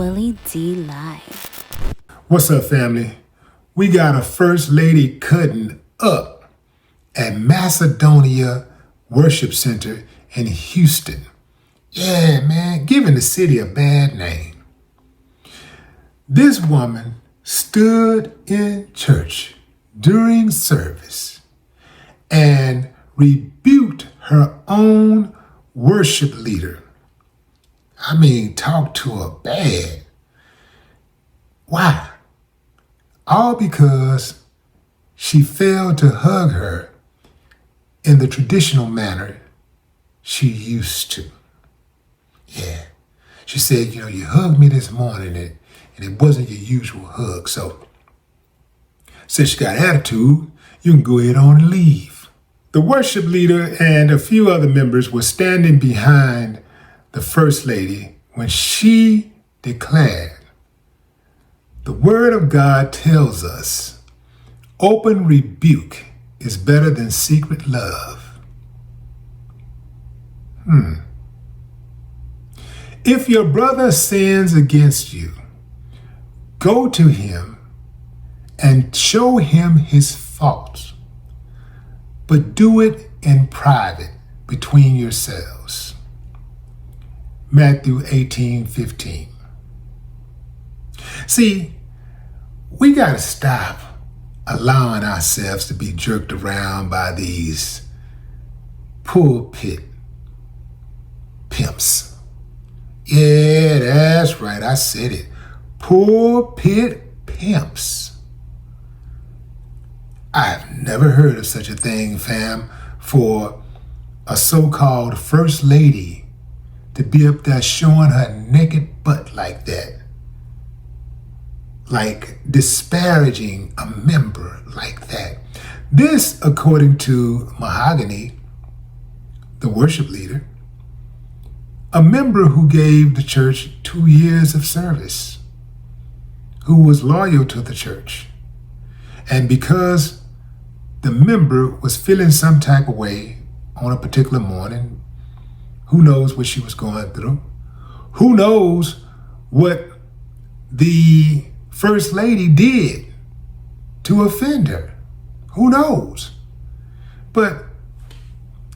Willie D Live. What's up, family? We got a First Lady cutting up at Macedonia Worship Center in Houston. Yeah, man, giving the city a bad name. This woman stood in church during service and rebuked her own worship leader. I mean, talk to her bad. Why? All because she failed to hug her in the traditional manner she used to. Yeah. She said, you hugged me this morning and it wasn't your usual hug. So since you got attitude, you can go ahead on and leave. The worship leader and a few other members were standing behind the First Lady when she declared, "The Word of God tells us open rebuke is better than secret love." If your brother sins against you, go to him and show him his faults, but do it in private between yourselves. Matthew 18:15. See, we got to stop allowing ourselves to be jerked around by these pulpit pimps. Yeah, that's right, I said it. Pulpit pimps. I've never heard of such a thing, fam, for a so-called First Lady to be up there showing her naked butt like that. Like disparaging a member like that. This, according to Mahogany, the worship leader, a member who gave the church 2 years of service, who was loyal to the church. And because the member was feeling some type of way on a particular morning, who knows what she was going through? Who knows what the First Lady did to offend her? Who knows? But,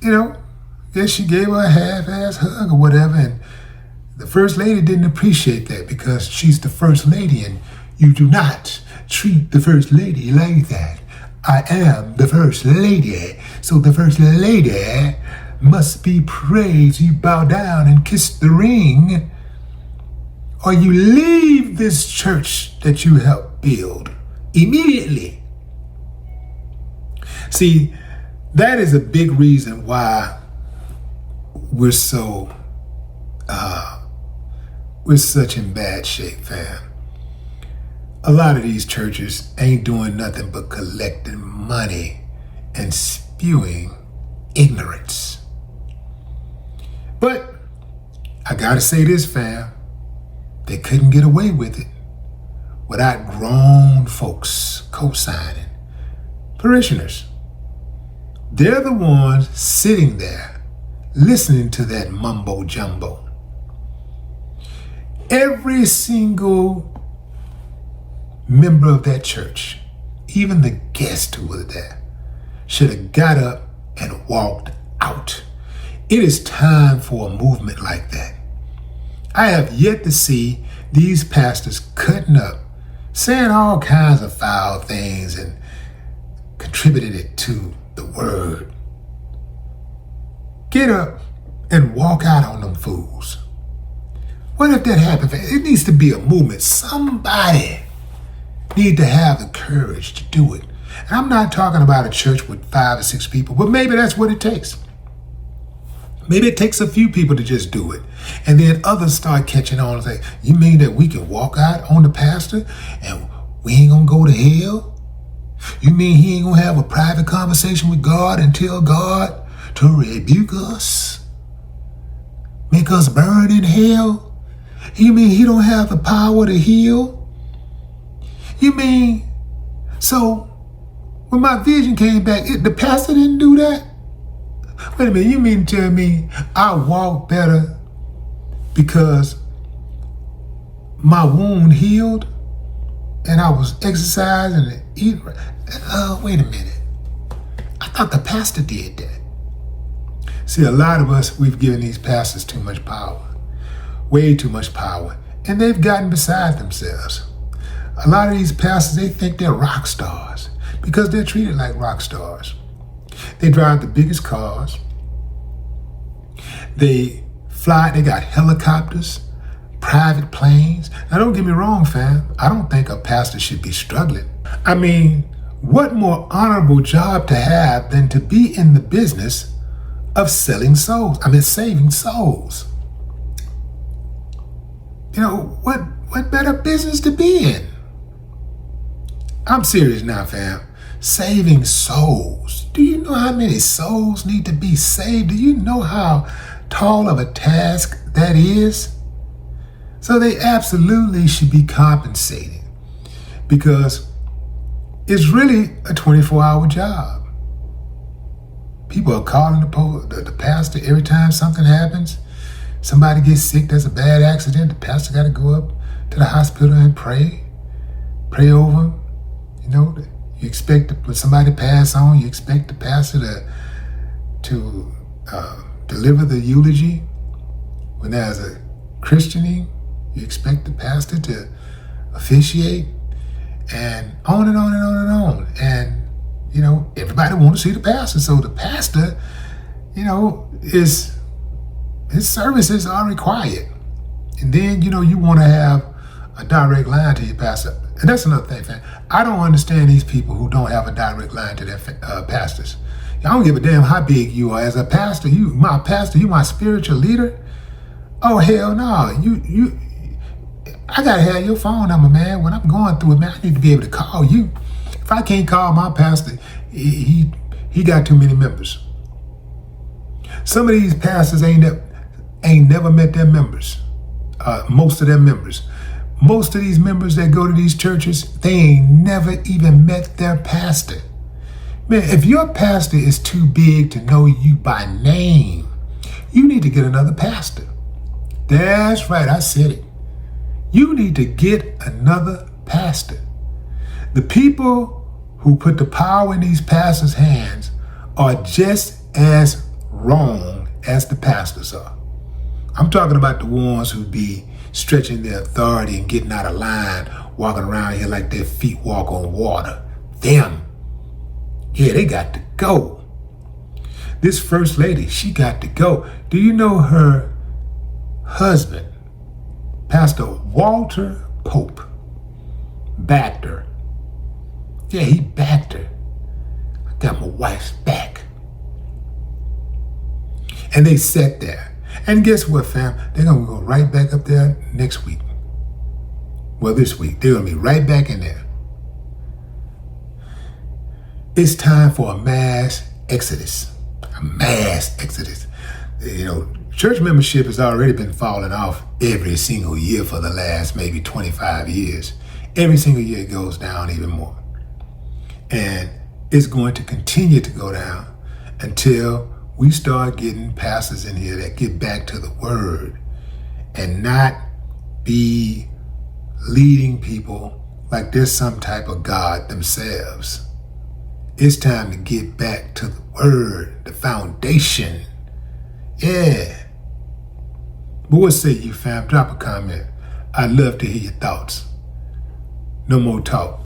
guess she gave her a half-ass hug or whatever, and the First Lady didn't appreciate that because she's the First Lady, and you do not treat the First Lady like that. I am the First Lady, so the First Lady must be praised. You bow down and kiss the ring, or you leave this church that you helped build immediately. See, that is a big reason why we're such in bad shape, fam. A lot of these churches ain't doing nothing but collecting money and spewing ignorance. But I gotta say this, fam, they couldn't get away with it without grown folks co-signing. Parishioners. They're the ones sitting there listening to that mumbo jumbo. Every single member of that church, even the guest who was there, should have got up and walked out. It is time for a movement like that. I have yet to see these pastors cutting up, saying all kinds of foul things and contributing it to the word. Get up and walk out on them fools. What if that happened? It needs to be a movement. Somebody need to have the courage to do it. And I'm not talking about a church with 5 or 6 people, but maybe that's what it takes. Maybe it takes a few people to just do it. And then others start catching on and say, you mean that we can walk out on the pastor and we ain't gonna go to hell? You mean he ain't gonna have a private conversation with God and tell God to rebuke us? Make us burn in hell? You mean he don't have the power to heal? You mean, so when my vision came back, the pastor didn't do that? Wait a minute, you mean to tell me I walk better because my wound healed and I was exercising and eating. Wait a minute. I thought the pastor did that. See, a lot of us, we've given these pastors too much power, way too much power, and they've gotten beside themselves. A lot of these pastors, they think they're rock stars because they're treated like rock stars. They drive the biggest cars. They fly, they got helicopters, private planes. Now, don't get me wrong, fam. I don't think a pastor should be struggling. I mean, what more honorable job to have than to be in the business of saving souls? You know, what better business to be in? I'm serious now, fam. Saving souls. Do you know how many souls need to be saved? Do you know how tall of a task that is? So they absolutely should be compensated because it's really a 24-hour job. People are calling the pastor every time something happens. Somebody gets sick, there's a bad accident, the pastor got to go up to the hospital and pray over them. You know, you expect when somebody pass on, you expect the pastor to deliver the eulogy. When there's a christening, you expect the pastor to officiate, and on and on and on and on. And, you know, everybody wants to see the pastor. So the pastor, you know, his services are required. And then, you know, you want to have a direct line to your pastor. And that's another thing, fam. I don't understand these people who don't have a direct line to their pastors. I don't give a damn how big you are. As a pastor, you my spiritual leader. Oh, hell no. I got to have your phone number, man. When I'm going through it, man, I need to be able to call you. If I can't call my pastor, he got too many members. Some of these pastors ain't never met their members. Most of their members. Most of these members that go to these churches, they ain't never even met their pastor. Man, if your pastor is too big to know you by name, you need to get another pastor. That's right, I said it. You need to get another pastor. The people who put the power in these pastors' hands are just as wrong as the pastors are. I'm talking about the ones who be stretching their authority and getting out of line, walking around here like their feet walk on water. Them. Yeah, they got to go. This first lady, she got to go. Do you know her husband, Pastor Walter Pope, backed her? Yeah, he backed her. I got my wife's back. And they sat there. And guess what, fam? They're going to go right back up there next week. Well, this week. They're going to be right back in there. It's time for a mass exodus. A mass exodus. You know, church membership has already been falling off every single year for the last maybe 25 years. Every single year it goes down even more. And it's going to continue to go down until we start getting pastors in here that get back to the word and not be leading people like they're some type of God themselves. It's time to get back to the word, the foundation. Yeah. But what say you, fam? Drop a comment. I'd love to hear your thoughts. No more talk.